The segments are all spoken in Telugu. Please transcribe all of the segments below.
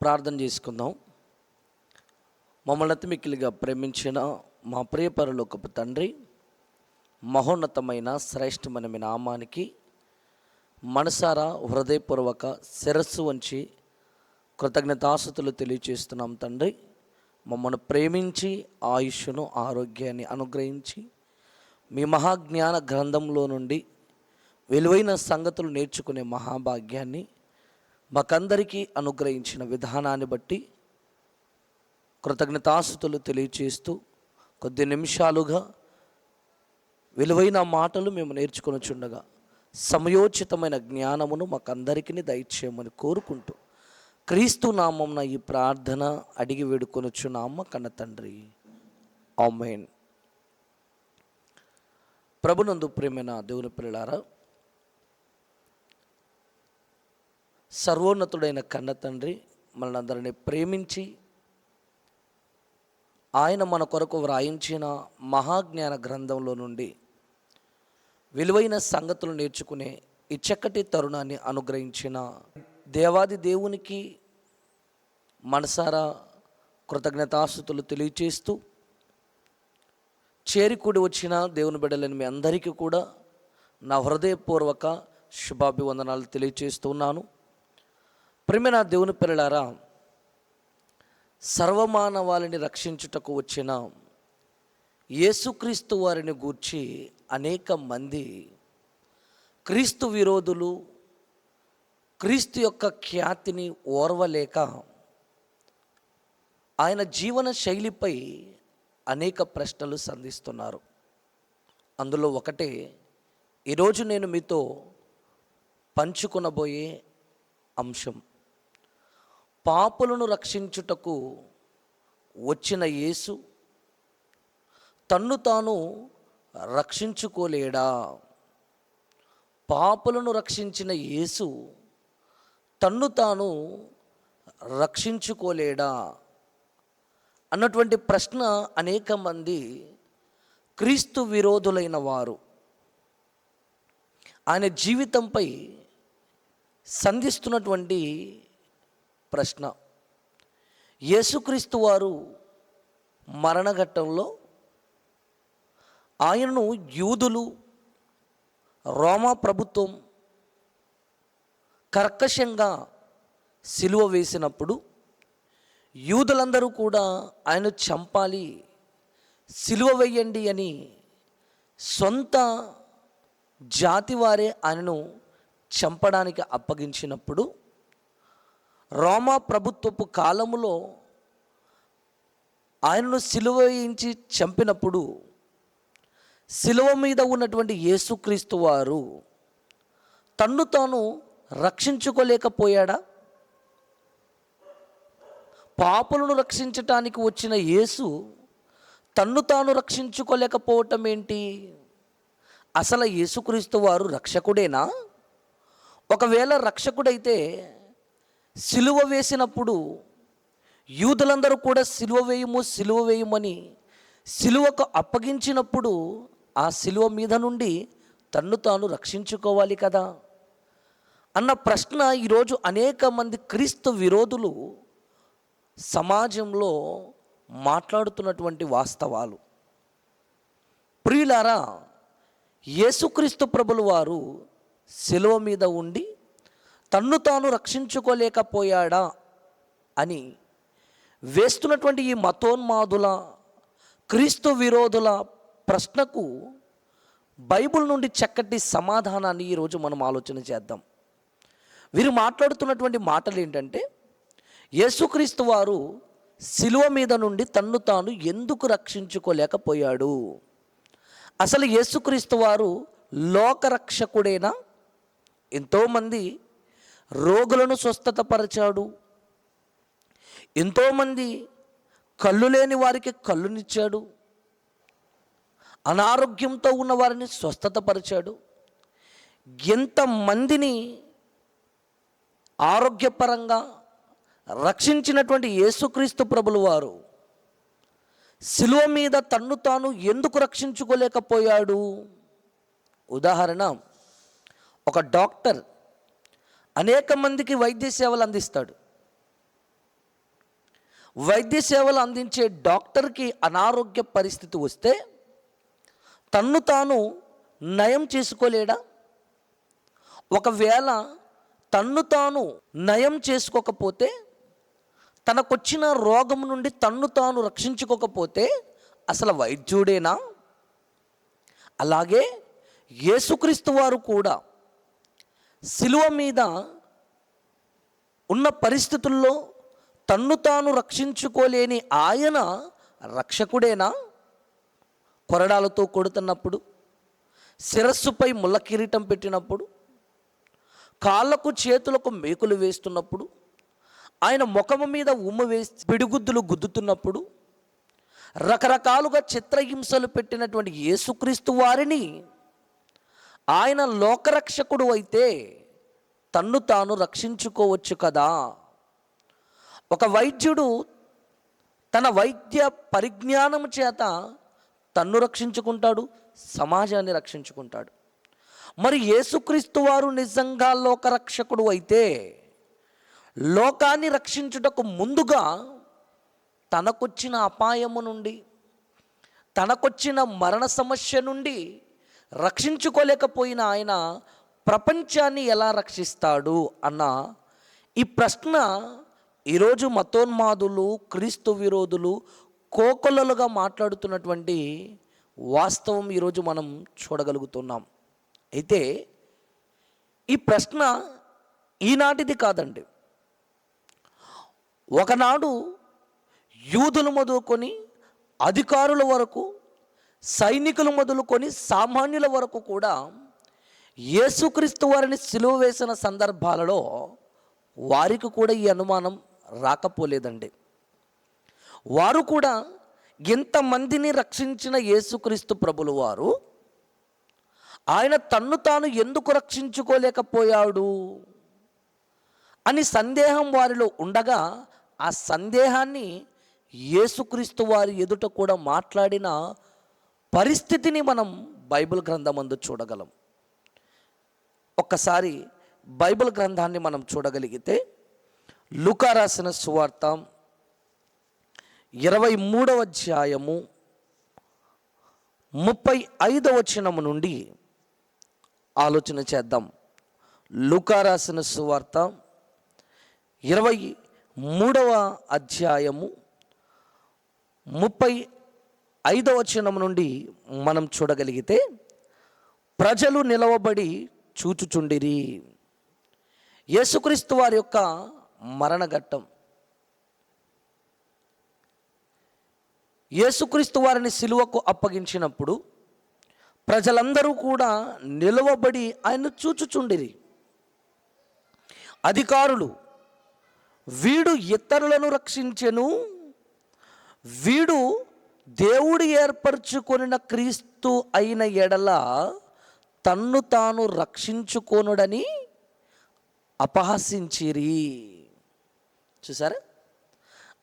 ప్రార్థన చేసుకుందాం. మమ్మల్ని అతి మిక్కిలిగా ప్రేమించిన మా ప్రియ పరలోకపు తండ్రి, మహోన్నతమైన శ్రేష్టమైన మీ నామానికి మనసారా హృదయపూర్వక శిరస్సు వంచి కృతజ్ఞతాస్తుతులు తెలియచేస్తున్నాం. తండ్రి, మమ్మల్ని ప్రేమించి ఆయుష్ను ఆరోగ్యాన్ని అనుగ్రహించి మీ మహాజ్ఞాన గ్రంథంలో నుండి విలువైన సంగతులు నేర్చుకునే మహాభాగ్యాన్ని మాకందరికీ అనుగ్రహించిన విధానాన్ని బట్టి కృతజ్ఞతాస్తుతులు తెలియచేస్తూ కొద్ది నిమిషాలుగా విలువైన మాటలు మేము నేర్చుకొనుచుండగా సమయోచితమైన జ్ఞానమును మాకందరికీ దయచేయమని కోరుకుంటూ క్రీస్తు నామమున ఈ ప్రార్థన అడిగి వేడుకొనుచున్నాము కన్న తండ్రి, ఆమేన్. ప్రభునందు ప్రియమైన దేవుని పిల్లలారా, సర్వోన్నతుడైన కన్న తండ్రి మనల్ని అందరినీ ప్రేమించి ఆయన మన కొరకు వ్రాయించిన మహాజ్ఞాన గ్రంథంలో నుండి విలువైన సంగతులు నేర్చుకునే ఈ చక్కటి తరుణాన్ని అనుగ్రహించిన దేవాది దేవునికి మనసారా కృతజ్ఞతాస్తుతులు తెలియచేస్తూ చేరికూడి వచ్చిన దేవుని బిడ్డలని మీ అందరికీ కూడా నా హృదయపూర్వక శుభాభివందనాలు తెలియచేస్తున్నాను. ప్రియమైన దేవుని పిల్లలారా, సర్వమానవాళిని రక్షించుటకు వచ్చిన యేసుక్రీస్తు వారిని గూర్చి అనేక మంది క్రీస్తు విరోధులు క్రీస్తు యొక్క ఖ్యాతిని ఓర్వలేక ఆయన జీవన శైలిపై అనేక ప్రశ్నలు సంధిస్తున్నారు. అందులో ఒకటే ఈరోజు నేను మీతో పంచుకొనబోయే అంశం. పాపులను రక్షించుటకు వచ్చిన యేసు తన్ను తాను రక్షించుకోలేడా? పాపులను రక్షించిన యేసు తన్ను తాను రక్షించుకోలేడా అన్నటువంటి ప్రశ్న అనేక మంది క్రీస్తు విరోధులైన వారు ఆయన జీవితంపై సంధిస్తున్నటువంటి ప్రశ్న. యేసుక్రీస్తు వారు మరణఘట్టంలో ఆయనను యూదులు, రోమా ప్రభుత్వం కర్కశంగా సిలువ వేసినప్పుడు యూదులందరూ కూడా ఆయన చంపాలి, సిలువ వేయండి అని సొంత జాతి వారే ఆయనను చంపడానికి అప్పగించినప్పుడు రోమా ప్రభుత్వపు కాలములో ఆయనను సిలువ వేయించి చంపినప్పుడు సిలువ మీద ఉన్నటువంటి యేసుక్రీస్తు వారు తన్ను తాను రక్షించుకోలేకపోయాడా? పాపులను రక్షించటానికి వచ్చిన యేసు తన్ను తాను రక్షించుకోలేకపోవటం ఏంటి? అసలు యేసుక్రీస్తు వారు రక్షకుడేనా? ఒకవేళ రక్షకుడైతే సిలువ వేసినప్పుడు యూదులందరూ కూడా సిలువ వేయమని సిలువకు అప్పగించినప్పుడు ఆ సిలువ మీద నుండి తన్ను తాను రక్షించుకోవాలి కదా అన్న ప్రశ్న ఈరోజు అనేక మంది క్రీస్తు విరోధులు సమాజంలో మాట్లాడుతున్నటువంటి వాస్తవాలు. ప్రియులారా, యేసుక్రీస్తు ప్రభులు వారు సిలువ మీద ఉండి తన్ను తాను రక్షించుకోలేకపోయాడా అని వేస్తున్నటువంటి ఈ మతోన్మాదుల క్రీస్తు విరోధుల ప్రశ్నకు బైబిల్ నుండి చక్కటి సమాధానాన్ని ఈరోజు మనం ఆలోచన చేద్దాం. వీరు మాట్లాడుతున్నటువంటి మాటలు ఏంటంటే, యేసుక్రీస్తు వారు సిలువ మీద నుండి తన్ను తాను ఎందుకు రక్షించుకోలేకపోయాడు? అసలు యేసుక్రీస్తు వారు లోకరక్షకుడేనా? ఎంతోమంది రోగులను స్వస్థతపరిచాడు, ఎంతోమంది కళ్ళు లేని వారికి కళ్ళునిచ్చాడు, అనారోగ్యంతో ఉన్న వారిని స్వస్థతపరిచాడు, ఎంతమందిని ఆరోగ్యపరంగా రక్షించినటువంటి యేసుక్రీస్తు ప్రభులు వారు సిలువ మీద తన్ను తాను ఎందుకు రక్షించుకోలేకపోయాడు? ఉదాహరణ, ఒక డాక్టర్ అనేక మందికి వైద్య సేవలు అందిస్తాడు. వైద్య సేవలు అందించే డాక్టర్కి అనారోగ్య పరిస్థితి వస్తే తన్ను తాను నయం చేసుకోలేడా? ఒకవేళ తన్ను తాను నయం చేసుకోకపోతే, తనకొచ్చిన రోగం నుండి తన్ను తాను రక్షించుకోకపోతే అసలు వైద్యుడేనా? అలాగే యేసుక్రీస్తు వారు కూడా శిలువ మీద ఉన్న పరిస్థితుల్లో తన్ను తాను రక్షించుకోలేని ఆయన రక్షకుడేనా? కొరడాలతో కొడుతున్నప్పుడు, శిరస్సుపై ముళ్ళ కిరీటం పెట్టినప్పుడు, కాళ్ళకు చేతులకు మేకులు వేస్తున్నప్పుడు, ఆయన ముఖము మీద ఉమ్ము వేసి పిడిగుద్దులు గుద్దుతున్నప్పుడు, రకరకాలుగా చిత్రహింసలు పెట్టినటువంటి యేసుక్రీస్తు వారిని ఆయన లోకరక్షకుడు అయితే తన్ను తాను రక్షించుకోవచ్చు కదా. ఒక వైద్యుడు తన వైద్య పరిజ్ఞానం చేత తన్ను రక్షించుకుంటాడు, సమాజాన్ని రక్షించుకుంటాడు. మరి యేసుక్రీస్తు వారు నిజంగా లోకరక్షకుడు అయితే లోకాన్ని రక్షించుటకు ముందుగా తనకొచ్చిన అపాయము నుండి, తనకొచ్చిన మరణ సమస్య నుండి రక్షించుకోలేకపోయిన ఆయన ప్రపంచాన్ని ఎలా రక్షిస్తాడు అన్న ఈ ప్రశ్న ఈరోజు మతోన్మాదులు, క్రీస్తు విరోధులు కోకొల్లలుగా మాట్లాడుతున్నటువంటి వాస్తవం ఈరోజు మనం చూడగలుగుతున్నాం. అయితే ఈ ప్రశ్న ఈనాటిది కాదండి. ఒకనాడు యూదులు మొదలుకొని అధికారుల వరకు, సైనికులు మొదలుకొని సామాన్యుల వరకు కూడా యేసుక్రీస్తు వారిని సిలువ వేసిన సందర్భాలలో వారికి కూడా ఈ అనుమానం రాకపోలేదండి. వారు కూడా ఎంతమందిని రక్షించిన యేసుక్రీస్తు ప్రభులు వారు ఆయన తన్ను తాను ఎందుకు రక్షించుకోలేకపోయాడు అని సందేహం వారిలో ఉండగా, ఆ సందేహాన్ని యేసుక్రీస్తు వారి ఎదుట కూడా మాట్లాడిన పరిస్థితిని మనం బైబిల్ గ్రంథమందు చూడగలం. ఒక్కసారి బైబిల్ గ్రంథాన్ని మనం చూడగలిగితే లూకా రాసిన సువార్త 23వ అధ్యాయము 35వ వచనము నుండి ఆలోచన చేద్దాం. లూకా రాసిన సువార్త 23వ అధ్యాయము 35వ వచనము నుండి మనం చూడగలిగితే, ప్రజలు నిలవబడి చూచుచుండిరి. యేసుక్రీస్తు వారి యొక్క మరణఘట్టం. యేసుక్రీస్తు వారిని సిలువకు అప్పగించినప్పుడు ప్రజలందరూ కూడా నిలవబడి ఆయన చూచుచుండిరి. అధికారులు, వీడు ఇతరులను రక్షించెను, వీడు దేవుడు ఏర్పరచుకొనిన క్రీస్తు అయిన ఎడల తన్ను తాను రక్షించుకొనుడని అపహసించిరి. చూసారా?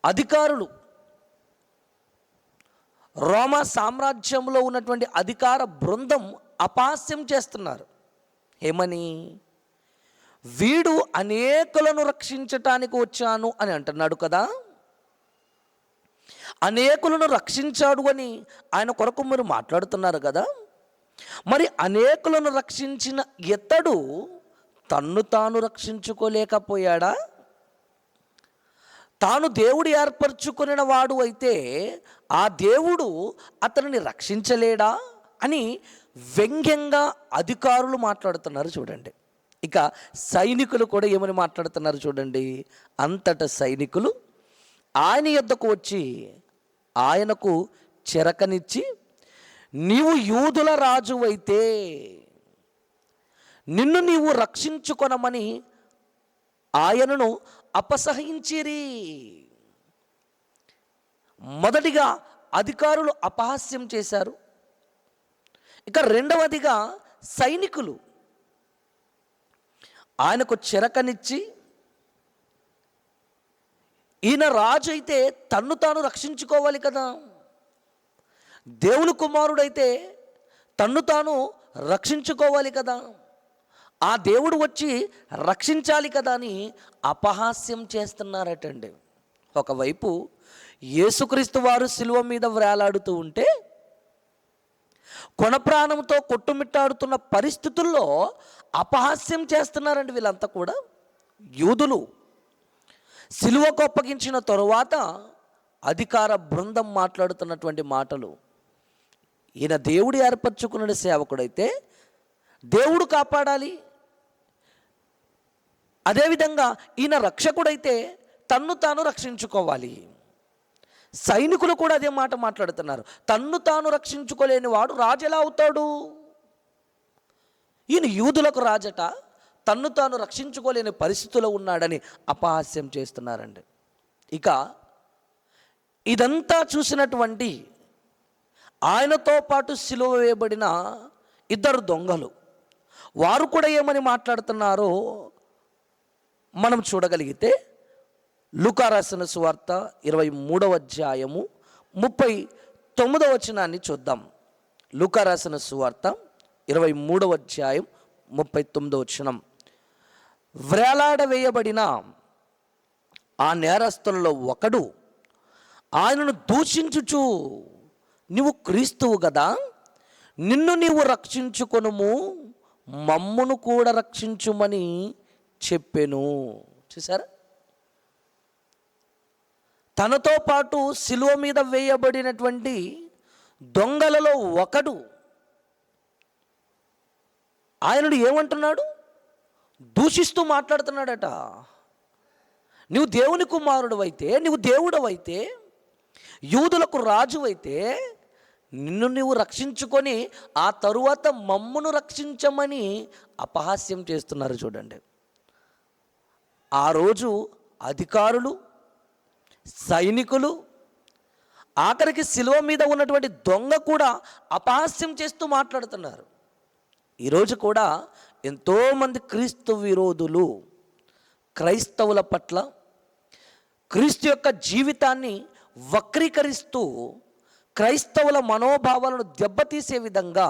అధికారులు, రోమా సామ్రాజ్యంలో ఉన్నటువంటి అధికార బృందం అపహాస్యం చేస్తున్నారు. ఏమని? వీడు అనేకులను రక్షించటానికి వచ్చాను అని అంటున్నాడు కదా, అనేకులను రక్షించాడు అని ఆయన కొరకు మీరు మాట్లాడుతున్నారు కదా, మరి అనేకులను రక్షించిన ఇతడు తన్ను తాను రక్షించుకోలేకపోయాడా? తాను దేవుడు ఏర్పరచుకున్న వాడు అయితే ఆ దేవుడు అతనిని రక్షించలేడా అని వ్యంగ్యంగా అధికారులు మాట్లాడుతున్నారు. చూడండి, ఇక సైనికులు కూడా ఏమని మాట్లాడుతున్నారు చూడండి. అంతటా సైనికులు ఆయన యొద్దకు వచ్చి ఆయనకు చెరకనిచ్చి, నీవు యూదుల రాజు అయితే నిన్ను నీవు రక్షించుకొనమని ఆయనను అపసహించిరి. మొదటిగా అధికారులు అపహాస్యం చేశారు. ఇక రెండవదిగా సైనికులు ఆయనకు చెరకనిచ్చి, ఈయన రాజు అయితే తన్ను తాను రక్షించుకోవాలి కదా, దేవుని కుమారుడైతే తన్ను తాను రక్షించుకోవాలి కదా, ఆ దేవుడు వచ్చి రక్షించాలి కదా అని అపహాస్యం చేస్తున్నారటండి. ఒకవైపు యేసుక్రీస్తు వారు శిలువ మీద వ్రేలాడుతూ ఉంటే, కొన ప్రాణంతో కొట్టుమిట్టాడుతున్న పరిస్థితుల్లో అపహాస్యం చేస్తున్నారండి వీళ్ళంతా కూడా. యూదులు శిలువకు అప్పగించిన తరువాత అధికార బృందం మాట్లాడుతున్నటువంటి మాటలు, ఈయన దేవుడు ఏర్పరచుకున్న సేవకుడైతే దేవుడు కాపాడాలి, అదేవిధంగా ఈయన రక్షకుడైతే తన్ను తాను రక్షించుకోవాలి. సైనికులు కూడా అదే మాట మాట్లాడుతున్నారు. తన్ను తాను రక్షించుకోలేని వాడు రాజు ఎలా అవుతాడు? ఈయన యూదులకు రాజట, తన్ను తాను రక్షించుకోలేని పరిస్థితిలో ఉన్నాడని అపహాస్యం చేస్తున్నారండి. ఇక ఇదంతా చూసినటువంటి ఆయనతో పాటు సిలువ వేయబడిన ఇద్దరు దొంగలు, వారు కూడా ఏమని మాట్లాడుతున్నారో మనం చూడగలిగితే, లూకా రాసిన సువార్త 23వ అధ్యాయము 39వ వచనాన్ని చూద్దాం. లూకా రాసిన సువార్త 23వ అధ్యాయం 39వ వచనం. వ్రేలాడవేయబడిన ఆ నేరస్తులలో ఒకడు ఆయనను దూషించుచు, నీవు క్రీస్తువు కదా, నిన్ను నీవు రక్షించుకొనుము, మమ్మును కూడా రక్షించుమని చెప్పెను. చూసారా, తనతో పాటు శిలువ మీద వేయబడినటువంటి దొంగలలో ఒకడు ఆయనను ఏమంటున్నాడు? దూషిస్తూ మాట్లాడుతున్నాడట. నువ్వు దేవుని కుమారుడు అయితే, నువ్వు దేవుడవైతే, యూదులకు రాజు అయితే నిన్ను నువ్వు రక్షించుకొని ఆ తరువాత మమ్మును రక్షించమని అపహాస్యం చేస్తున్నారు. చూడండి, ఆ రోజు అధికారులు, సైనికులు, ఆఖరికి శిలువ మీద ఉన్నటువంటి దొంగ కూడా అపహాస్యం చేస్తూ మాట్లాడుతున్నారు. ఈరోజు కూడా ఎంతోమంది క్రీస్తు విరోధులు క్రైస్తవుల పట్ల క్రీస్తు యొక్క జీవితాన్ని వక్రీకరిస్తూ క్రైస్తవుల మనోభావాలను దెబ్బతీసే విధంగా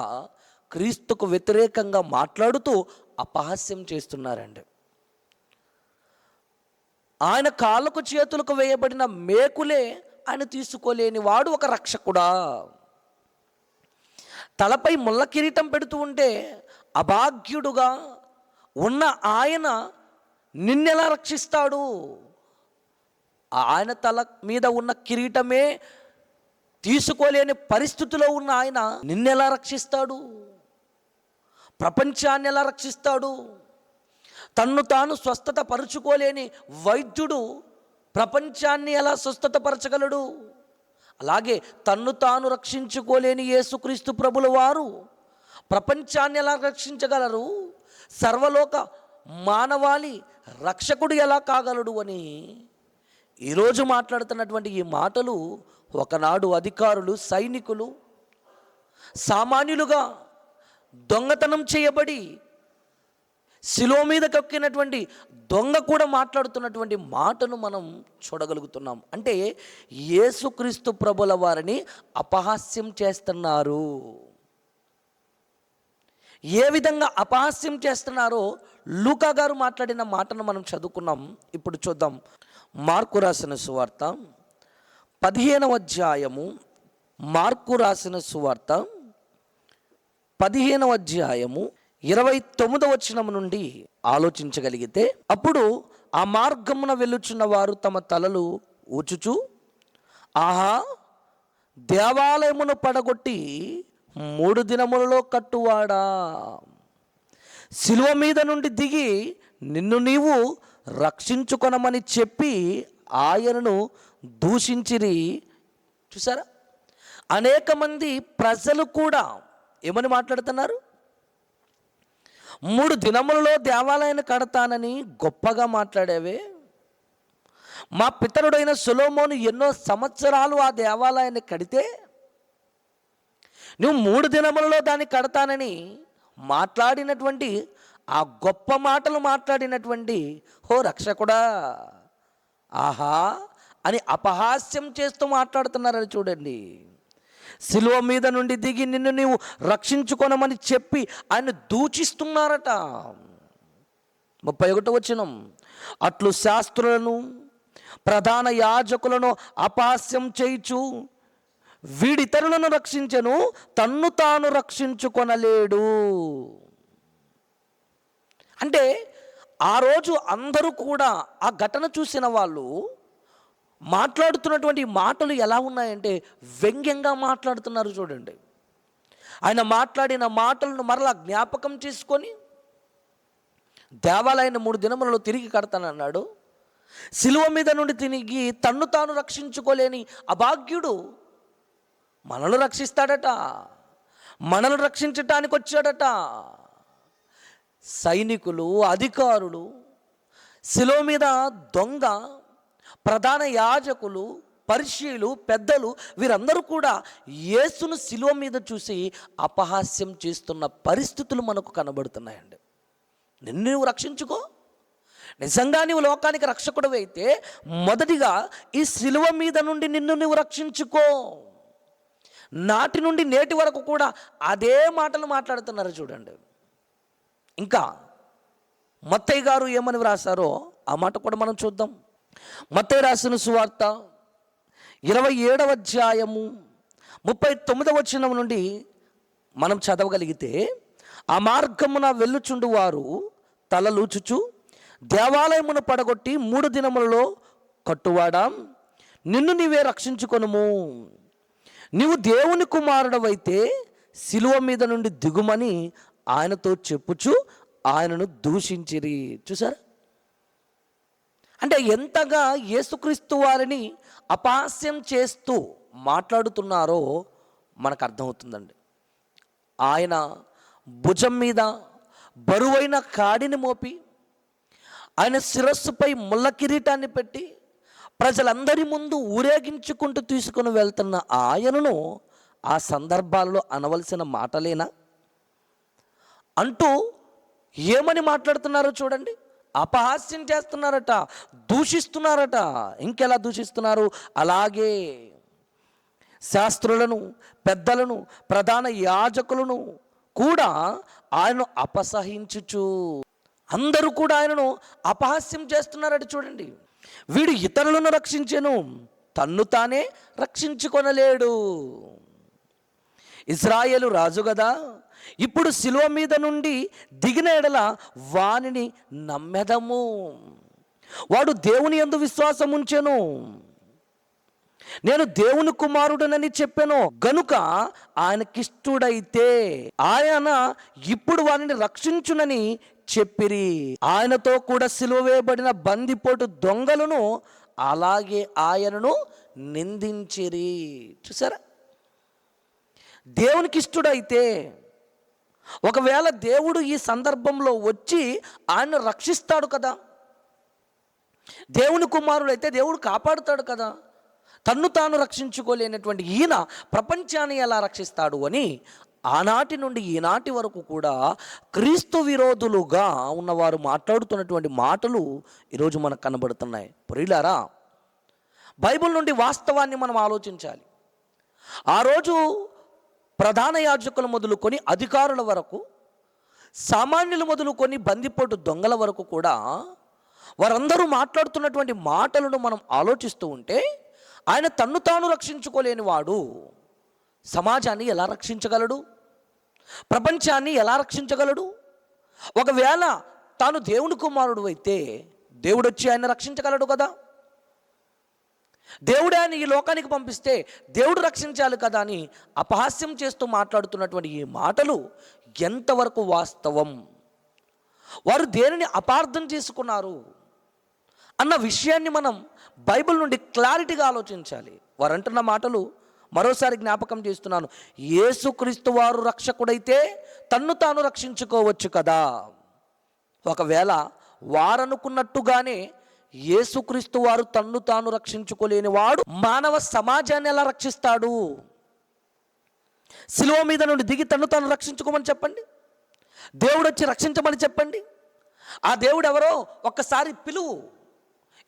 క్రీస్తుకు వ్యతిరేకంగా మాట్లాడుతూ అపహాస్యం చేస్తున్నారండి. ఆయన కాళ్ళకు చేతులకు వేయబడిన మేకులే ఆయన తీసుకోలేని వాడు ఒక రక్షకుడా? తలపై ముళ్ళ కిరీటం పెడుతూ ఉంటే అభాగ్యుడుగా ఉన్న ఆయన నిన్నెలా రక్షిస్తాడు? ఆయన తల మీద ఉన్న కిరీటమే తీసుకోలేని పరిస్థితిలో ఉన్న ఆయన నిన్నెలా రక్షిస్తాడు? ప్రపంచాన్ని ఎలా రక్షిస్తాడు? తన్ను తాను స్వస్థత పరుచుకోలేని వైద్యుడు ప్రపంచాన్ని ఎలా స్వస్థత పరచగలడు? అలాగే తన్ను తాను రక్షించుకోలేని యేసుక్రీస్తు ప్రభుల వారు ప్రపంచాన్ని ఎలా రక్షించగలరు? సర్వలోక మానవాళి రక్షకుడు ఎలా కాగలడు అని ఈరోజు మాట్లాడుతున్నటువంటి ఈ మాటలు ఒకనాడు అధికారులు, సైనికులు, సామాన్యులుగా దొంగతనం చేయబడి శిలువ మీద కక్కినటువంటి దొంగ కూడా మాట్లాడుతున్నటువంటి మాటను మనం చూడగలుగుతున్నాం. అంటే యేసుక్రీస్తు ప్రభుల వారిని అపహాస్యం చేస్తున్నారు. ఏ విధంగా అపహాస్యం చేస్తున్నారో లూకా గారు మాట్లాడిన మాటను మనం చదువుకున్నాం. ఇప్పుడు చూద్దాం. మార్కు రాసిన సువార్త 15వ అధ్యాయము, మార్కు రాసిన సువార్త 15వ అధ్యాయము 29వ వచనం నుండి ఆలోచించగలిగితే, అప్పుడు ఆ మార్గమున వెళ్ళుచున్న వారు తమ తలలు ఊచుచు, ఆహా, దేవాలయమును పడగొట్టి 3 దినములలో కట్టువాడా, శిలువ మీద నుండి దిగి నిన్ను నీవు రక్షించుకొనమని చెప్పి ఆయనను దూషించిరి. చూసారా, అనేక మంది ప్రజలు కూడా ఏమని మాట్లాడుతున్నారు? 3 దినములలో దేవాలయాన్ని కడతానని గొప్పగా మాట్లాడేవే, మా పితరుడైన సొలొమోను ఎన్నో సంవత్సరాలు ఆ దేవాలయాన్ని కడితే నువ్వు 3 దినములలో దాన్ని కడతానని మాట్లాడినటువంటి ఆ గొప్ప మాటలు మాట్లాడినటువంటి ఓ రక్షకుడా, ఆహా అని అపహాస్యం చేస్తూ మాట్లాడుతున్నారని చూడండి. శిలువ మీద నుండి దిగి నిన్ను నీవు రక్షించుకొనమని చెప్పి ఆయన దూషిస్తున్నారట. 31వ వచనం. అట్లు శాస్త్రులను ప్రధాన యాజకులను అపహాస్యం చేయుచు వీడితరులను రక్షించెను, తన్ను తాను రక్షించుకొనలేడు. అంటే ఆ రోజు అందరూ కూడా ఆ ఘటన చూసిన వాళ్ళు మాట్లాడుతున్నటువంటి మాటలు ఎలా ఉన్నాయంటే వ్యంగ్యంగా మాట్లాడుతున్నారు. చూడండి, ఆయన మాట్లాడిన మాటలను మరలా జ్ఞాపకం చేసుకొని దేవాలయాన్ని 3 దినములలో తిరిగి కడతానన్నాడు. సిలువ మీద నుండి తిరిగి తన్ను తాను రక్షించుకోలేని అభాగ్యుడు మనల్ని రక్షిస్తాడట, మనల్ని రక్షించటానికి వచ్చాడట. సైనికులు, అధికారులు, సిలువ మీద దొంగ, ప్రధాన యాజకులు, పరిశీలు, పెద్దలు వీరందరూ కూడా యేసును సిలువ మీద చూసి అపహాస్యం చేస్తున్న పరిస్థితులు మనకు కనబడుతున్నాయండి. నిన్ను నువ్వు రక్షించుకో, నిజంగా నీవు లోకానికి రక్షకుడు అయితే మొదటిగా ఈ సిలువ మీద నుండి నిన్ను నువ్వు రక్షించుకో. నాటి నుండి నేటి వరకు కూడా అదే మాటలు మాట్లాడుతున్నారు. చూడండి, ఇంకా మత్తయి గారు ఏమని వ్రాసారో ఆ మాట కూడా మనం చూద్దాం. మత్తయి రాసిన సువార్త 27వ అధ్యాయము 39వ వచనం నుండి మనం చదవగలిగితే, ఆ మార్గమున వెళ్ళుచుండు వారు తలలూచుచు దేవాలయమును పడగొట్టి 3 దినములలో కట్టువాడా, నిన్ను నీవే రక్షించుకొనుము, నీవు దేవుని కుమారుడవైతే సిలువ మీద నుండి దిగుమని ఆయనతో చెప్పుచు ఆయనను దూషించిరి. చూసారా, అంటే ఎంతగా యేసుక్రీస్తు వారిని అపహాస్యం చేస్తూ మాట్లాడుతున్నారో మనకు అర్థమవుతుందండి. ఆయన భుజం మీద బరువైన కాడిని మోపి, ఆయన శిరస్సుపై ముళ్ళ కిరీటాన్ని పెట్టి ప్రజలందరి ముందు ఊరేగించుకుంటూ తీసుకుని వెళ్తున్న ఆయనను ఆ సందర్భాల్లో అనవలసిన మాటలేనా అంటూ ఏమని మాట్లాడుతున్నారో చూడండి. అపహాస్యం చేస్తున్నారట, దూషిస్తున్నారట. ఇంకెలా దూషిస్తున్నారు? అలాగే శాస్త్రులను, పెద్దలను, ప్రధాన యాజకులను కూడా ఆయనను అపసహించుచు అందరూ కూడా ఆయనను అపహాస్యం చేస్తున్నారట. చూడండి, వీడు ఇతరులను రక్షించెను, తన్ను తానే రక్షించుకొనలేడు. ఇశ్రాయేలు రాజు కదా, ఇప్పుడు సిలువ మీద నుండి దిగిన ఎడల వానిని నమ్మెదము. వాడు దేవుని యందు విశ్వాసం ఉంచెను, నేను దేవుని కుమారుడనని చెప్పాను గనుక ఆయనకిష్టుడైతే ఆయన ఇప్పుడు వారిని రక్షించునని చెప్పిరి. ఆయనతో కూడా సిలువ వేయబడిన బందిపోటు దొంగలను అలాగే ఆయనను నిందించిరి. చూసారా, దేవునికి ఇష్టుడైతే, ఒకవేళ దేవుడు ఈ సందర్భంలో వచ్చి ఆయన రక్షిస్తాడు కదా, దేవుని కుమారుడైతే దేవుడు కాపాడుతాడు కదా, తన్ను తాను రక్షించుకోలేనటువంటి ఈయన ప్రపంచాన్ని ఎలా రక్షిస్తాడు అని ఆనాటి నుండి ఈనాటి వరకు కూడా క్రీస్తు విరోధులుగా ఉన్నవారు మాట్లాడుతున్నటువంటి మాటలు ఈరోజు మనకు కనబడుతున్నాయి. ప్రియులారా, బైబిల్ నుండి వాస్తవాన్ని మనం ఆలోచించాలి. ఆ రోజు ప్రధాన యాజకులు మొదలుకొని అధికారుల వరకు, సామాన్యులు మొదలుకొని బందిపోటు దొంగల వరకు కూడా వారందరూ మాట్లాడుతున్నటువంటి మాటలను మనం ఆలోచిస్తూ ఉంటే, ఆయన తన్ను తాను రక్షించుకోలేని వాడు సమాజాన్ని ఎలా రక్షించగలడు? ప్రపంచాన్ని ఎలా రక్షించగలడు? ఒకవేళ తాను దేవుని కుమారుడు అయితే దేవుడు వచ్చి ఆయన రక్షించగలడు కదా. దేవుడే ఆయన ఈ లోకానికి పంపిస్తే దేవుడు రక్షించాలి కదా అని అపహాస్యం చేస్తూ మాట్లాడుతున్నటువంటి ఈ మాటలు ఎంతవరకు వాస్తవం, వారు దేనిని అపార్థం చేసుకున్నారు అన్న విషయాన్ని మనం బైబిల్ నుండి క్లారిటీగా ఆలోచించాలి. వారు అంటున్న మాటలు మరోసారి జ్ఞాపకం చేస్తున్నాను. యేసుక్రీస్తు వారు రక్షకుడైతే తన్ను తాను రక్షించుకోవచ్చు కదా. ఒకవేళ వారనుకున్నట్టుగానే యేసుక్రీస్తు వారు తన్ను తాను రక్షించుకోలేని వాడు మానవ సమాజాన్ని ఎలా రక్షిస్తాడు? సిలువ మీద నుండి దిగి తన్ను తాను రక్షించుకోమని చెప్పండి, దేవుడు వచ్చి రక్షించమని చెప్పండి. ఆ దేవుడు ఎవరో ఒక్కసారి పిలువు.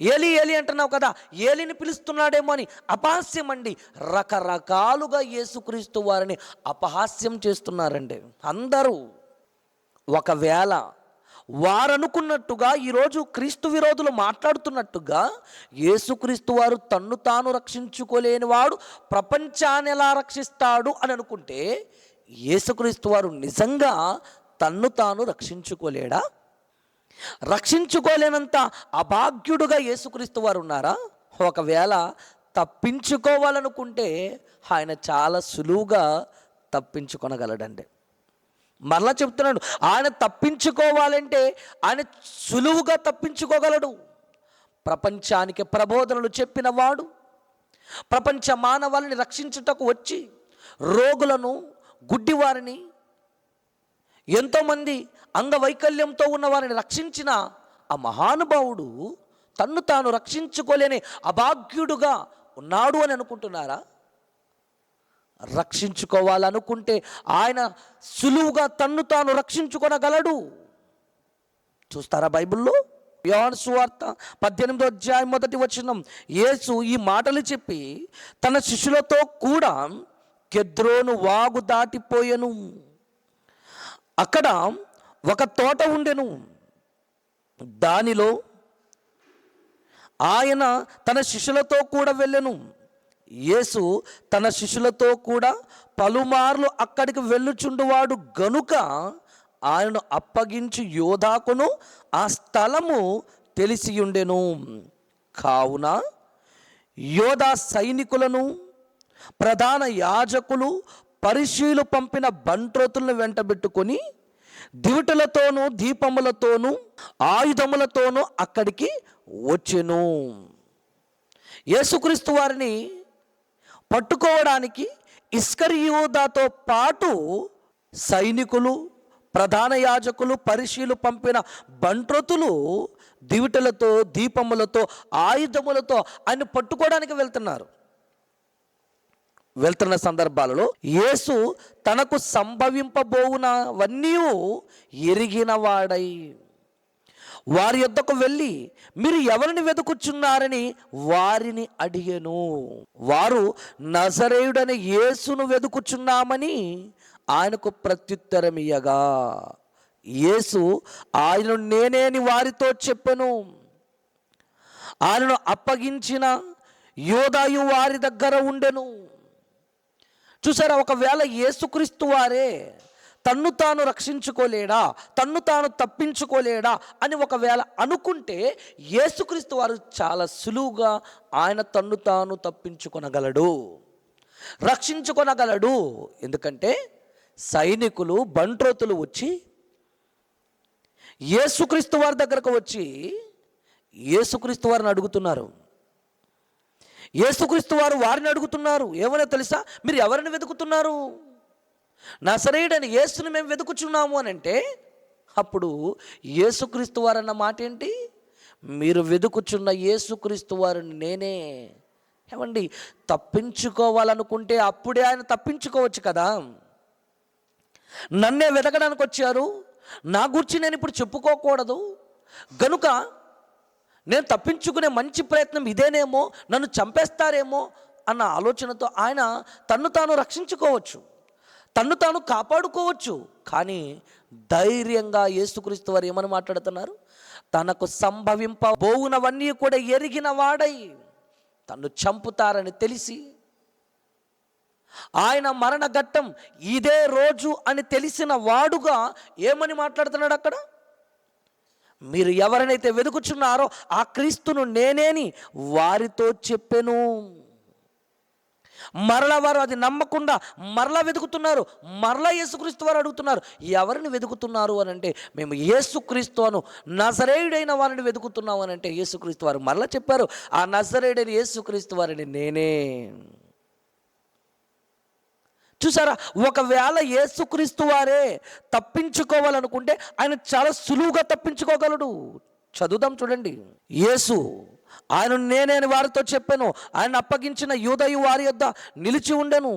ఏలి ఏలి అంటున్నావు కదా, ఏలిని పిలుస్తున్నాడేమో అని అపహాస్యం అండి. రకరకాలుగా యేసుక్రీస్తు వారిని అపహాస్యం చేస్తున్నారండి అందరూ. ఒకవేళ వారనుకున్నట్టుగా ఈరోజు క్రీస్తు విరోధులు మాట్లాడుతున్నట్టుగా యేసుక్రీస్తు వారు తన్ను తాను రక్షించుకోలేని వాడు ప్రపంచాన్ని ఎలా రక్షిస్తాడు అని అనుకుంటే, యేసుక్రీస్తు వారు నిజంగా తన్ను తాను రక్షించుకోలేడా? రక్షించుకోలేనంత అభాగ్యుడుగా యేసుక్రీస్తు వారు ఉన్నారా? ఒకవేళ తప్పించుకోవాలనుకుంటే ఆయన చాలా సులువుగా తప్పించుకొనగలడండి. మరలా చెప్తున్నాడు, ఆయన తప్పించుకోవాలంటే ఆయన సులువుగా తప్పించుకోగలడు. ప్రపంచానికి ప్రబోధనలు చెప్పిన వాడు, ప్రపంచ మానవాళిని రక్షించుటకు వచ్చి రోగులను, గుడ్డివారిని, ఎంతోమంది అంగవైకల్యంతో ఉన్న వారిని రక్షించిన ఆ మహానుభావుడు తన్ను తాను రక్షించుకోలేని అభాగ్యుడుగా ఉన్నాడు అని అనుకుంటున్నారా? రక్షించుకోవాలనుకుంటే ఆయన సులువుగా తన్ను తాను రక్షించుకొనగలడు. చూస్తారా బైబిల్లో? యోహాను సువార్త 18వ అధ్యాయం 1వ వచనం, యేసు ఈ మాటలు చెప్పి తన శిష్యులతో కూడా కెద్రోను వాగు దాటిపోయెను. అక్కడ ఒక తోట ఉండెను. దానిలో ఆయన తన శిష్యులతో కూడా వెళ్ళెను. యేసు తన శిష్యులతో కూడా పలుమార్లు అక్కడికి వెళ్ళుచుండువాడు గనుక ఆయనను అప్పగించి యోధాకును ఆ స్థలము తెలిసి ఉండెను. కావున యోధా సైనికులను, ప్రధాన యాజకులు, పరిశీలు పంపిన బంట్రోతులను వెంటబెట్టుకొని దివిటలతోనూ దీపములతోనూ ఆయుధములతోనూ అక్కడికి వచ్చెను. యేసుక్రీస్తు వారిని పట్టుకోవడానికి ఇస్కరియోతాతో పాటు సైనికులు, ప్రధాన యాజకులు, పరిశీలు పంపిన బంట్రోతులు దివిటలతో, దీపములతో, ఆయుధములతో ఆయన పట్టుకోవడానికి వెళ్తున్న సందర్భాలలో యేసు తనకు సంభవింపబోవునవన్నీ ఎరిగిన వాడై వారి యొద్దకు వెళ్ళి మీరు ఎవరిని వెతుకుచున్నారని వారిని అడిగెను. వారు నజరేయుడని యేసును వెతుకుచున్నామని ఆయనకు ప్రత్యుత్తరం ఇయ్యగా, యేసు ఆయనను నేనే అని వారితో చెప్పెను. ఆయనను అప్పగించిన యోదాయు వారి దగ్గర ఉండెను. చూసారా, ఒకవేళ యేసుక్రీస్తు వారే తన్ను తాను రక్షించుకోలేడా, తన్ను తాను తప్పించుకోలేడా అని ఒకవేళ అనుకుంటే, యేసుక్రీస్తు వారు చాలా సులువుగా ఆయన తన్ను తాను తప్పించుకొనగలడు, రక్షించుకొనగలడు. ఎందుకంటే సైనికులు, బంట్రోతులు వచ్చి యేసుక్రీస్తు వారి దగ్గరకు వచ్చి యేసుక్రీస్తు వారిని అడుగుతున్నారు. యేసుక్రీస్తు వారు వారిని అడుగుతున్నారు, ఏమన్నా తెలుసా, మీరు ఎవరిని వెతుకుతున్నారు? నజరేయుడని యేసుని మేము వెతుకుచున్నాము అని అంటే, అప్పుడు యేసుక్రీస్తు వారు అన్న మాట ఏంటి? మీరు వెతుకుచున్న యేసుక్రీస్తు వారిని నేనే. ఏమండి, తప్పించుకోవాలనుకుంటే అప్పుడే ఆయన తప్పించుకోవచ్చు కదా. నన్నే వెతకడానికి వచ్చారు, నా గురించి నేను ఇప్పుడు చెప్పుకోకూడదు గనుక నేను తప్పించుకునే మంచి ప్రయత్నం ఇదేనేమో, నన్ను చంపేస్తారేమో అన్న ఆలోచనతో ఆయన తన్ను తాను రక్షించుకోవచ్చు, తన్ను తాను కాపాడుకోవచ్చు. కానీ ధైర్యంగా యేసుక్రీస్తు వారు ఏమని మాట్లాడుతున్నారు? తనకు సంభవింపబోవునవన్నీ కూడా ఎరిగిన వాడై, తన్ను చంపుతారని తెలిసి, ఆయన మరణ ఘట్టం ఇదే రోజు అని తెలిసిన వాడుగా ఏమని మాట్లాడుతున్నాడు అక్కడ? మీరు ఎవరినైతే వెతుకుచున్నారో ఆ క్రీస్తును నేనేని వారితో చెప్పెను. మరలా వారు అది నమ్మకుండా మరలా వెతుకుతున్నారు. మరలా యేసుక్రీస్తు వారు అడుగుతున్నారు, ఎవరిని వెతుకుతున్నారు అని అంటే, మేము యేసుక్రీస్తు అను నజరేయుడైన వారిని వెతుకుతున్నాం అని అంటే, యేసుక్రీస్తు వారు మరలా చెప్పారు, ఆ నజరేయుడైన యేసుక్రీస్తు వారిని నేనే. చూసారా, ఒకవేళ యేసుక్రీస్తు వారే తప్పించుకోవాలనుకుంటే ఆయన చాలా సులువుగా తప్పించుకోగలడు. చదువుదాం చూడండి. యేసు ఆయన నేనే అని వారితో చెప్పాను. ఆయన అప్పగించిన యూదయు వారి యొద్ద నిలిచి ఉండెను.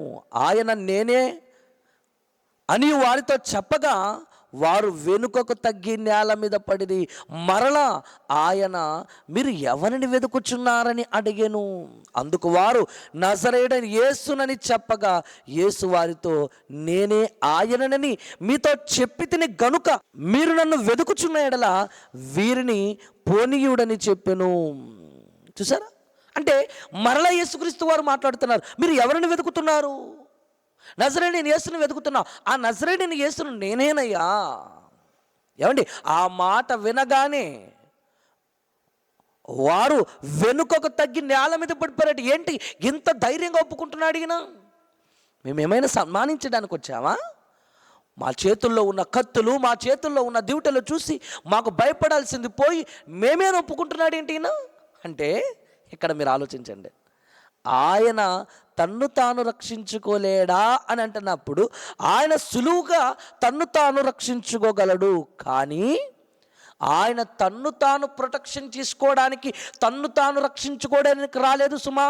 ఆయన నేనే అని వారితో చెప్పగా వారు వెనుకకు తగ్గి నేల మీద పడిరి. మరలా ఆయన, మీరు ఎవరిని వెతుకుచున్నారని అడిగెను. అందుకు వారు, నజరేయుడైన యేసునని చెప్పగా, యేసు వారితో, నేనే ఆయననని మీతో చెప్పి తిని గనుక మీరు నన్ను వెతుకుచున్న ఎడల వీరిని పోనీయుడని చెప్పెను. చూసారా? అంటే మరలా యేసుక్రీస్తు వారు మాట్లాడుతున్నారు, మీరు ఎవరిని వెతుకుతున్నారు? నజరేయుడైన యేసుని వెతుకుతున్నా. ఆ నజరేయుడైన యేసును నేనేనయ్యా. ఏమండి, ఆ మాట వినగానే వారు వెనుకకు తగ్గి నేల మీద పడిపోయారు. ఏంటి ఇంత ధైర్యంగా ఒప్పుకుంటున్నాడు ఈయన? మేమేమైనా సన్మానించడానికి వచ్చామా? మా చేతుల్లో ఉన్న కత్తులు, మా చేతుల్లో ఉన్న దివిటలు చూసి మాకు భయపడాల్సింది పోయి మేమే ఒప్పుకుంటున్నాడు ఏంటి ఈయన అంటే, ఇక్కడ మీరు ఆలోచించండి. ఆయన తన్ను తాను రక్షించుకోలేడా అని అంటున్నప్పుడు, ఆయన సులువుగా తన్ను తాను రక్షించుకోగలడు. కానీ ఆయన తన్ను తాను ప్రొటెక్షన్ చేసుకోవడానికి, తన్ను తాను రక్షించుకోవడానికి రాలేదు సుమా.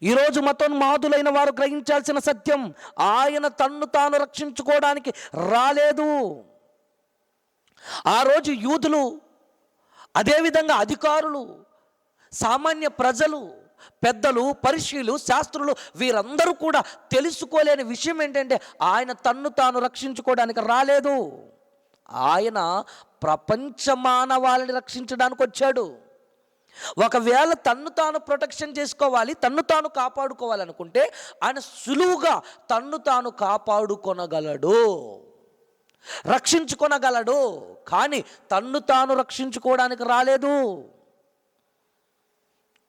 ఈరోజు మతోన్మాదులైన వారు గ్రహించాల్సిన సత్యం, ఆయన తన్ను తాను రక్షించుకోవడానికి రాలేదు. ఆ రోజు యూదులు, అదేవిధంగా అధికారులు, సామాన్య ప్రజలు, పెద్దలు, పరిశీలు, శాస్త్రులు, వీరందరూ కూడా తెలుసుకోలేని విషయం ఏంటంటే, ఆయన తన్ను తాను రక్షించుకోవడానికి రాలేదు. ఆయన ప్రపంచ మానవాళిని రక్షించడానికి వచ్చాడు. ఒకవేళ తన్ను తాను ప్రొటెక్షన్ చేసుకోవాలి, తన్ను తాను కాపాడుకోవాలనుకుంటే ఆయన సులువుగా తన్ను తాను కాపాడుకొనగలడు, రక్షించుకొనగలడు. కానీ తన్ను తాను రక్షించుకోవడానికి రాలేదు.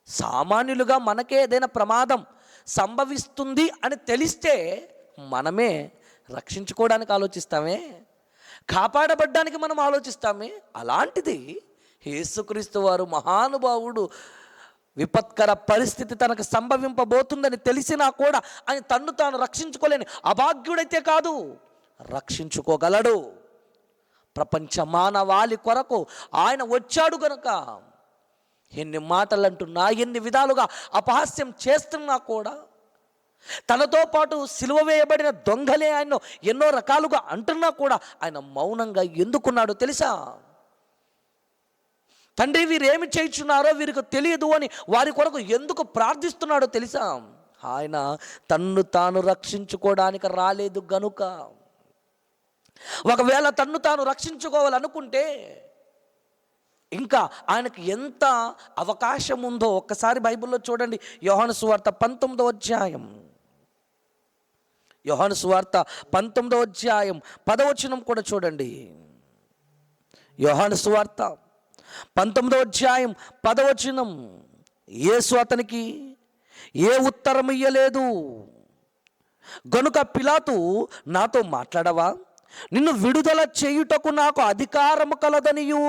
సామాన్యులుగా మనకే ఏదైనా ప్రమాదం సంభవిస్తుంది అని తెలిస్తే మనమే రక్షించుకోవడానికి ఆలోచిస్తామే, కాపాడబడ్డానికి మనం ఆలోచిస్తామే. అలాంటిది యేసుక్రీస్తు వారు మహానుభావుడు, విపత్కర పరిస్థితి తనకు సంభవింపబోతుందని తెలిసినా కూడా ఆయన తన్ను తాను రక్షించుకోలేని అభాగ్యుడైతే కాదు, రక్షించుకోగలడు. ప్రపంచ మానవాళి కొరకు ఆయన వచ్చాడు గనుక ఎన్ని మాటలు అంటున్నా, ఎన్ని విధాలుగా అపహాస్యం చేస్తున్నా కూడా, తనతో పాటు సిలువ వేయబడిన దొంగలే ఆయన ఎన్నో రకాలుగా అంటున్నా కూడా ఆయన మౌనంగా ఎందుకున్నాడో తెలుసా? తండ్రి, వీరేమి చేయుచున్నారో వీరికి తెలియదు అని వారి కొరకు ఎందుకు ప్రార్థిస్తున్నాడో తెలుసా? ఆయన తన్ను తాను రక్షించుకోవడానికి రాలేదు గనుక. ఒకవేళ తన్ను తాను రక్షించుకోవాలనుకుంటే ఇంకా ఆయనకు ఎంత అవకాశం ఉందో ఒక్కసారి బైబిల్లో చూడండి. యోహాను సువార్త 19వ అధ్యాయం, యోహాను సువార్త 19వ అధ్యాయం 10వ వచనం కూడా చూడండి. యోహాను సువార్త 19వ అధ్యాయం 10వ వచనం, యేసు అతనికి ఏ ఉత్తరం ఇయ్యలేదు గనుక పిలాతు, నాతో మాట్లాడవా? నిన్ను విడుదల చేయుటకు నాకు అధికారము కలదనియు,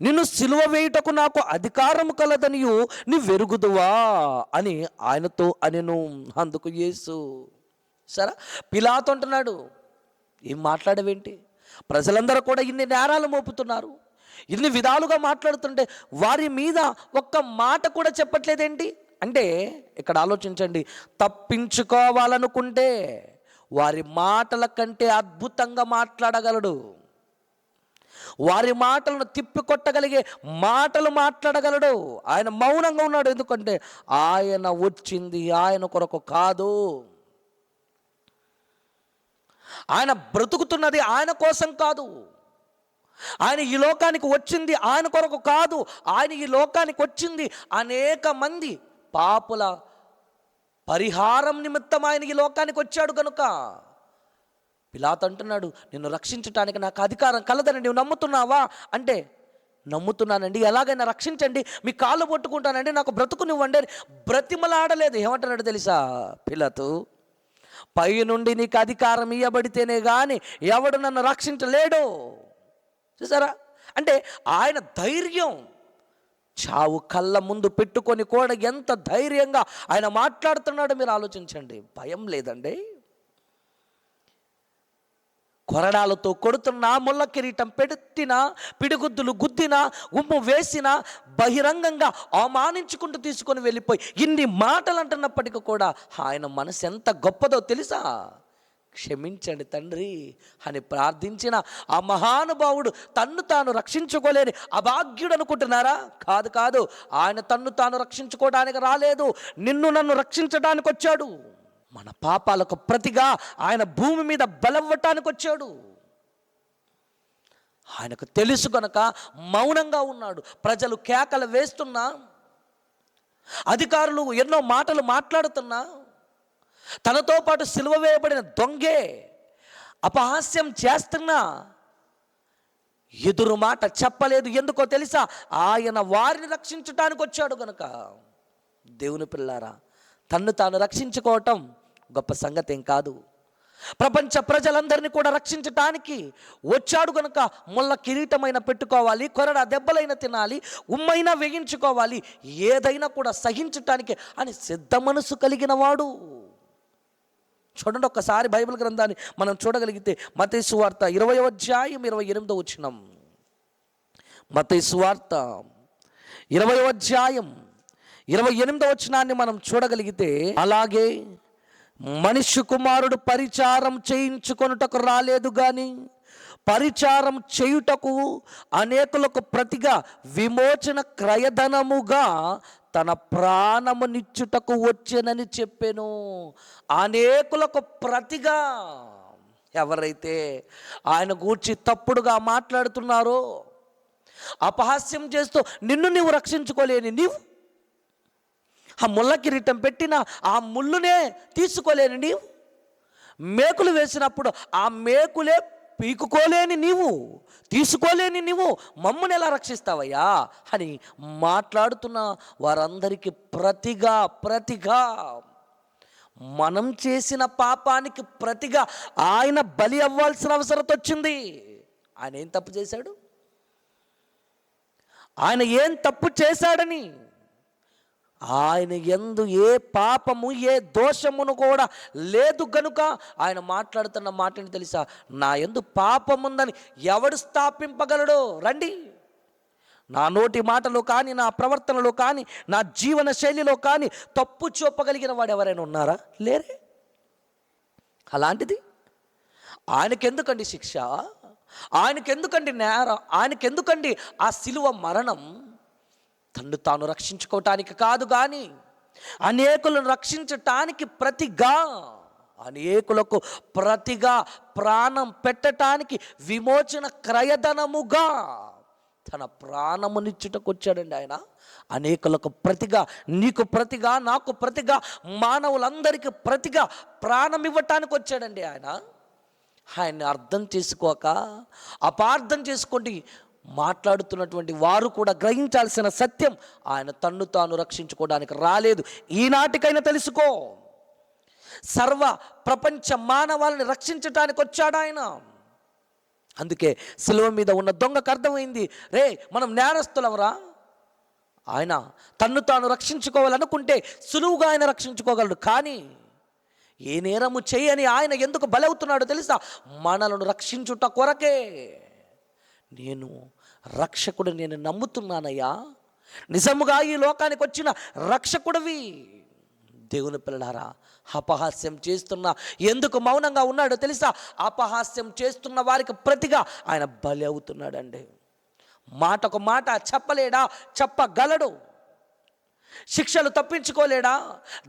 నిన్ను సిలువ వేయుటకు నాకు అధికారము కలదనియు నీ వెరుగుదువా అని ఆయనతో అనెను. అందుకు యేసు, సరే పిలాతు అంటున్నాడు, ఏం మాట్లాడవేంటి? ప్రజలందరూ కూడా ఇన్ని నేరాలు మోపుతున్నారు, ఇన్ని విధాలుగా మాట్లాడుతుంటే వారి మీద ఒక్క మాట కూడా చెప్పట్లేదేంటి అంటే, ఇక్కడ ఆలోచించండి. తప్పించుకోవాలనుకుంటే వారి మాటల కంటే అద్భుతంగా మాట్లాడగలడు, వారి మాటలను తిప్పికొట్టగలిగే మాటలు మాట్లాడగలడు. ఆయన మౌనంగా ఉన్నాడు, ఎందుకంటే ఆయన వచ్చింది ఆయన కొరకు కాదు, ఆయన బ్రతుకుతున్నది ఆయన కోసం కాదు, ఆయన ఈ లోకానికి వచ్చింది ఆయన కొరకు కాదు. ఆయన ఈ లోకానికి వచ్చింది అనేక మంది పాపుల పరిహారం నిమిత్తం ఆయన ఈ లోకానికి వచ్చాడు కనుక. పిలాతు అంటున్నాడు, నిన్ను రక్షించటానికి నాకు అధికారం కలదని నువ్వు నమ్ముతున్నావా అంటే, నమ్ముతున్నానండి, ఎలాగైనా రక్షించండి, మీ కాళ్ళు పట్టుకుంటానండి, నాకు బ్రతుకునివ్వండి అని బ్రతిమలాడలేదు. ఏమంటున్నాడు తెలుసా పిలాతు? పై నుండి నీకు అధికారం ఇవ్వబడితేనే కానీ ఎవడు నన్ను రక్షించలేడు. చూసారా? అంటే ఆయన ధైర్యం, చావు కళ్ళ ముందు పెట్టుకొని కూడా ఎంత ధైర్యంగా ఆయన మాట్లాడుతున్నాడో మీరు ఆలోచించండి. భయం లేదండి. కొరడాలతో కొడుతున్నా, ముళ్ళ కిరీటం పెడుతున్నా, పిడిగుద్దులు గుద్దినా, ఉమ్ము వేసినా, బహిరంగంగా అవమానించుకుంటూ తీసుకొని వెళ్ళిపోయి ఇన్ని మాటలు అంటున్నప్పటికీ కూడా ఆయన మనసు ఎంత గొప్పదో తెలుసా? క్షమించండి తండ్రి అని ప్రార్థించిన ఆ మహానుభావుడు తన్ను తాను రక్షించుకోలేని అభాగ్యుడు అనుకుంటున్నారా? కాదు కాదు, ఆయన తన్ను తాను రక్షించుకోవడానికి రాలేదు, నిన్ను నన్ను రక్షించడానికి వచ్చాడు. మన పాపాలకు ప్రతిగా ఆయన భూమి మీద బలవ్వటానికి వచ్చాడు. ఆయనకు తెలుసు కనుక మౌనంగా ఉన్నాడు. ప్రజలు కేకలు వేస్తున్నా, అధికారులు ఎన్నో మాటలు మాట్లాడుతున్నా, తనతో పాటు సిలువ వేయబడిన దొంగే అపహాస్యం చేస్తున్నా ఎదురు మాట చెప్పలేదు. ఎందుకో తెలుసా? ఆయన వారిని రక్షించటానికి వచ్చాడు కనుక. దేవుని పిల్లారా, తన్ను తాను రక్షించుకోవటం గొప్ప సంగతి ఏం కాదు. ప్రపంచ ప్రజలందరినీ కూడా రక్షించటానికి వచ్చాడు కనుక ముళ్ళ కిరీటమైన పెట్టుకోవాలి, కొరడా దెబ్బలైన తినాలి, ఉమ్మైనా వేయించుకోవాలి, ఏదైనా కూడా సహించటానికి అని సిద్ధ మనసు కలిగిన వాడు. చూడండి ఒక్కసారి బైబిల్ గ్రంథాన్ని మనం చూడగలిగితే మత్తయి సువార్త 20వ అధ్యాయం 28వ వచనం. మత్తయి సువార్త 20వ అధ్యాయం 28వ వచనాన్ని మనం చూడగలిగితే, అలాగే మనుష్య కుమారుడు పరిచారం చేయించుకొనుటకు రాలేదు గాని పరిచారం చేయుటకు అనేకులకు ప్రతిగా విమోచన క్రయధనముగా తన ప్రాణమునిచ్చుటకు వచ్చెనని చెప్పెను. అనేకులకు ప్రతిగా. ఎవరైతే ఆయన గూర్చి తప్పుడుగా మాట్లాడుతున్నారో, అపహాస్యం చేస్తూ నిన్ను నీవు రక్షించుకోలేని నీవు, ఆ ముళ్ళ కిరీటం పెట్టిన ఆ ముళ్ళునే తీసుకోలేని నీవు, మేకులు వేసినప్పుడు ఆ మేకులే పీకుకోలేని నీవు, తీసుకోలేని నీవు మమ్మల్ని ఎలా రక్షిస్తావయ్యా అని మాట్లాడుతున్న వారందరికీ ప్రతిగా మనం చేసిన పాపానికి ప్రతిగా ఆయన బలి అవ్వాల్సిన అవసరం వచ్చింది. ఆయన ఏం తప్పు చేశాడు? ఆయన ఏం తప్పు చేశాడని? ఆయన యందు ఏ పాపము ఏ దోషమును కూడా లేదు గనుక ఆయన మాట్లాడుతున్న మాటని తెలుసా? నా యందు పాపముందని ఎవడు స్థాపింపగలడో? రండి, నా నోటి మాటలో కానీ, నా ప్రవర్తనలో కానీ, నా జీవన శైలిలో కానీ తప్పు చూపగలిగిన వాడు ఎవరైనా ఉన్నారా? లేరే. అలాంటిది ఆయనకెందుకండి శిక్ష? ఆయనకెందుకండి నేరం? ఆయనకెందుకండి ఆ సిలువ మరణం? తన్ను తాను రక్షించుకోవటానికి కాదు కానీ అనేకులను రక్షించటానికి ప్రతిగా, అనేకులకు ప్రతిగా ప్రాణం పెట్టడానికి విమోచన క్రయధనముగా తన ప్రాణమునిచ్చుటకు వచ్చాడండి ఆయన. అనేకులకు ప్రతిగా, నీకు ప్రతిగా, నాకు ప్రతిగా, మానవులందరికీ ప్రతిగా ప్రాణం ఇవ్వటానికి వచ్చాడండి ఆయన. ఆయన్ని అర్థం చేసుకోక అపార్థం చేసుకోండి మాట్లాడుతున్నటువంటి వారు కూడా గ్రహించాల్సిన సత్యం, ఆయన తన్ను తాను రక్షించుకోవడానికి రాలేదు. ఈనాటికైనా తెలుసుకో, సర్వ ప్రపంచ మానవాళిని రక్షించడానికి వచ్చాడు ఆయన. అందుకే సిలువ మీద ఉన్న దొంగకు అర్థమైంది, రే మనం నేరస్తులవరా. ఆయన తన్ను తాను రక్షించుకోవాలనుకుంటే సులువుగా ఆయన రక్షించుకోగలడు. కానీ ఏ నేరము చేయని ఆయన ఎందుకు బలవుతున్నాడో తెలుసా? మనలను రక్షించుట కొరకే. నేను రక్షకుడు, నేను నమ్ముతున్నానయ్యా, నిజముగా ఈ లోకానికి వచ్చిన రక్షకుడివి. దేవుని పిల్లలారా, అపహాస్యం చేస్తున్నా ఎందుకు మౌనంగా ఉన్నాడో తెలుసా? అపహాస్యం చేస్తున్న వారికి ప్రతిగా ఆయన బలి అవుతున్నాడండి. మాటకు మాట చెప్పలేడా? చెప్పగలడు. శిక్షలు తప్పించుకోలేడా?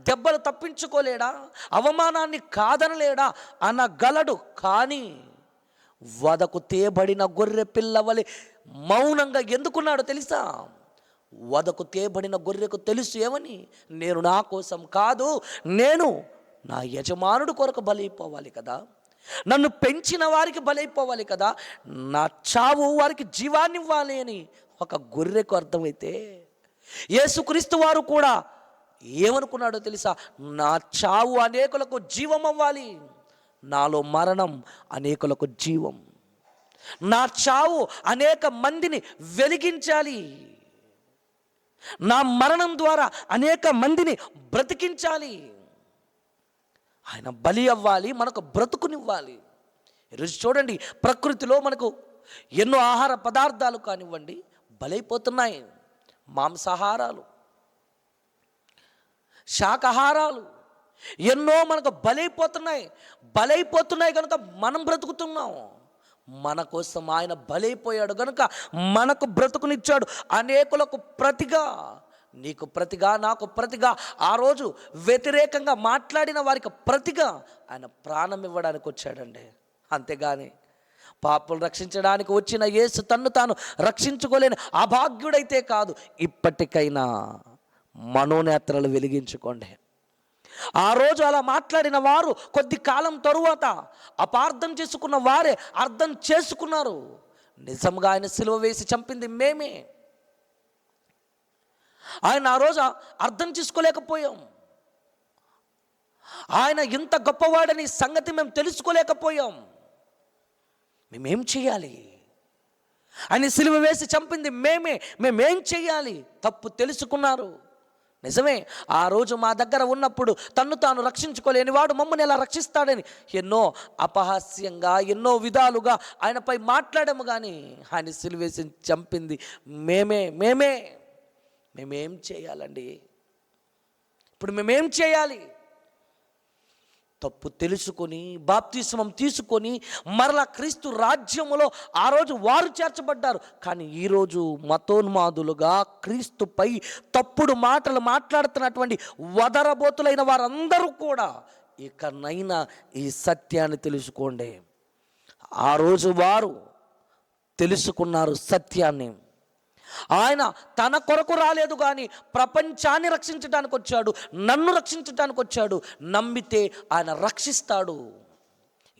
దెబ్బలు తప్పించుకోలేడా? అవమానాన్ని కాదనలేడా? అనగలడు. కానీ వదకు తేబడిన గొర్రె పిల్లవలే మౌనంగా ఎందుకున్నాడో తెలుసా? వదకు తేబడిన గొర్రెకు తెలుసు ఏమని? నేను నా కోసం కాదు, నేను నా యజమానుడు కొరకు బలైపోవాలి కదా, నన్ను పెంచిన వారికి బలైపోవాలి కదా, నా చావు వారికి జీవాన్ని ఇవ్వాలి అని ఒక గొర్రెకు అర్థమైతే, యేసుక్రీస్తు వారు కూడా ఏమనుకున్నాడో తెలుసా? నా చావు అనేకులకు జీవం అవ్వాలి, నాలో మరణం అనేకులకు జీవం, నా చావు అనేక మందిని వెలిగించాలి, నా మరణం ద్వారా అనేక మందిని బ్రతికించాలి. ఆయన బలి అవ్వాలి, మనకు బ్రతుకునివ్వాలి. ఈరోజు చూడండి, ప్రకృతిలో మనకు ఎన్నో ఆహార పదార్థాలు కానివ్వండి బలైపోతున్నాయి. మాంసాహారాలు, శాకాహారాలు ఎన్నో మనకు బలైపోతున్నాయి కనుక మనం బ్రతుకుతున్నాం. మన కోసం ఆయన బలైపోయాడు కనుక మనకు బ్రతుకునిచ్చాడు. అనేకులకు ప్రతిగా, నీకు ప్రతిగా, నాకు ప్రతిగా, ఆ రోజు వ్యతిరేకంగా మాట్లాడిన వారికి ప్రతిగా ఆయన ప్రాణం ఇవ్వడానికి వచ్చాడండి. అంతేగాని పాపులు రక్షించడానికి వచ్చిన యేసు తన్ను తాను రక్షించుకోలేని అభాగ్యుడైతే కాదు. ఇప్పటికైనా మనోనేత్రాలు వెలిగించుకోండి. ఆ రోజు అలా మాట్లాడిన వారు కొద్ది కాలం తరువాత అపార్థం చేసుకున్న వారే అర్థం చేసుకున్నారు. నిజంగా ఆయన సిలువ వేసి చంపింది మేమే. ఆయన ఆ రోజు అర్థం చేసుకోలేకపోయాం. ఆయన ఇంత గొప్పవాడని సంగతి మేము తెలుసుకోలేకపోయాం. మేమేం చేయాలి? ఆయన సిలువ వేసి చంపింది మేమేం చేయాలి? తప్పు తెలుసుకున్నారు. నిజమే, ఆ రోజు మా దగ్గర ఉన్నప్పుడు తన్ను తాను రక్షించుకోలేని వాడు మమ్మల్ని ఎలా రక్షిస్తాడని ఎన్నో అపహాస్యంగా, ఎన్నో విధాలుగా ఆయనపై మాట్లాడాము. కానీ ఆయన సిలువేసి చంపింది మేమేం చేయాలండి? ఇప్పుడు మేమేం చేయాలి? తప్పు తెలుసుకొని బాప్తిస్మం తీసుకొని మరలా క్రీస్తు రాజ్యములో ఆ రోజు వారు చేర్చబడ్డారు. కానీ ఈరోజు మతోన్మాదులుగా క్రీస్తుపై తప్పుడు మాటలు మాట్లాడుతున్నటువంటి వదరబోతులైన వారందరూ కూడా ఇకనైనా ఈ సత్యాన్ని తెలుసుకోండి. ఆ రోజు వారు తెలుసుకున్నారు సత్యాన్ని. ఆయన తన కొరకు రాలేదు కానీ ప్రపంచాన్ని రక్షించడానికి వచ్చాడు, నన్ను రక్షించడానికి వచ్చాడు. నమ్మితే ఆయన రక్షిస్తాడు.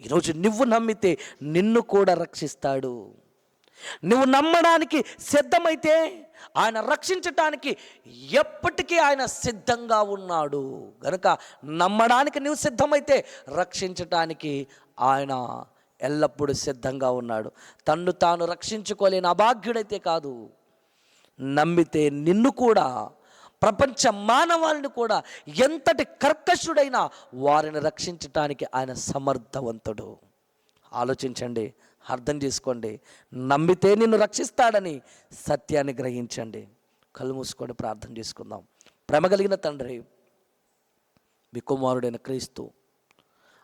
ఈరోజు నువ్వు నమ్మితే నిన్ను కూడా రక్షిస్తాడు. నువ్వు నమ్మడానికి సిద్ధమైతే ఆయన రక్షించటానికి ఎప్పటికీ ఆయన సిద్ధంగా ఉన్నాడు. గనుక నమ్మడానికి నువ్వు సిద్ధమైతే రక్షించటానికి ఆయన ఎల్లప్పుడూ సిద్ధంగా ఉన్నాడు. తన్ను తాను రక్షించుకోలేని అభాగ్యుడైతే కాదు, నమ్మితే నిన్ను కూడా, ప్రపంచ మానవాళిని కూడా, ఎంతటి కర్కశుడైనా వారిని రక్షించటానికి ఆయన సమర్థవంతుడు. ఆలోచించండి, అర్థం చేసుకోండి. నమ్మితే నిన్ను రక్షిస్తాడని సత్యాన్ని గ్రహించండి. కళ్ళు మూసుకొని ప్రార్థన చేసుకుందాం. ప్రేమ కలిగిన తండ్రి, మీ కుమారుడైన క్రీస్తు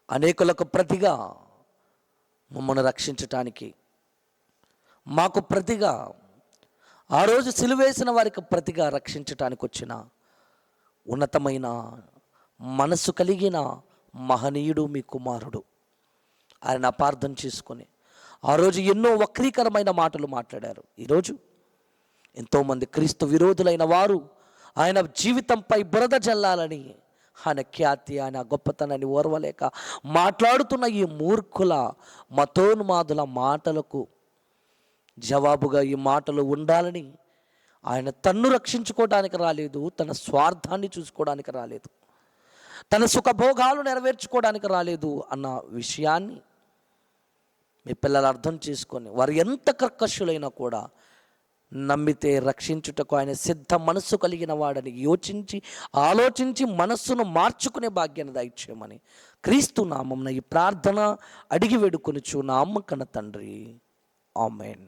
అనేకులకు ప్రతిగా మమ్మల్ని రక్షించటానికి, మాకు ప్రతిగా ఆ రోజు సిలువేసిన వారికి ప్రతిగా రక్షించటానికి వచ్చిన ఉన్నతమైన మనసు కలిగిన మహనీయుడు మీ కుమారుడు. ఆయన అపార్థం చేసుకొని ఆ రోజు ఎన్నో వక్రీకరమైన మాటలు మాట్లాడారు. ఈరోజు ఎంతోమంది క్రీస్తు విరోధులైన వారు ఆయన జీవితంపై బురద జల్లాలని, ఆయన ఖ్యాతి, ఆయన గొప్పతనాన్ని ఓర్వలేక మాట్లాడుతున్న ఈ మూర్ఖుల మతోన్మాదుల మాటలకు జవాబుగా ఈ మాటలు ఉండాలని ఆయన తన్ను రక్షించుకోవడానికి రాలేదు, తన స్వార్థాన్ని చూసుకోవడానికి రాలేదు, తన సుఖభోగాలు నెరవేర్చుకోవడానికి రాలేదు అన్న విషయాన్ని మీ పిల్లలు అర్థం చేసుకొని వారు ఎంత కర్కశులైనా కూడా నమ్మితే రక్షించుటకు ఆయన సిద్ధ మనస్సు కలిగిన వాడని యోచించి ఆలోచించి మనస్సును మార్చుకునే భాగ్యాన్ని దయచేయమని క్రీస్తు నామమున ఈ ప్రార్థన అడిగి వేడుకొనుచు నా అమ్మ కన్న తండ్రి, ఆమేన్.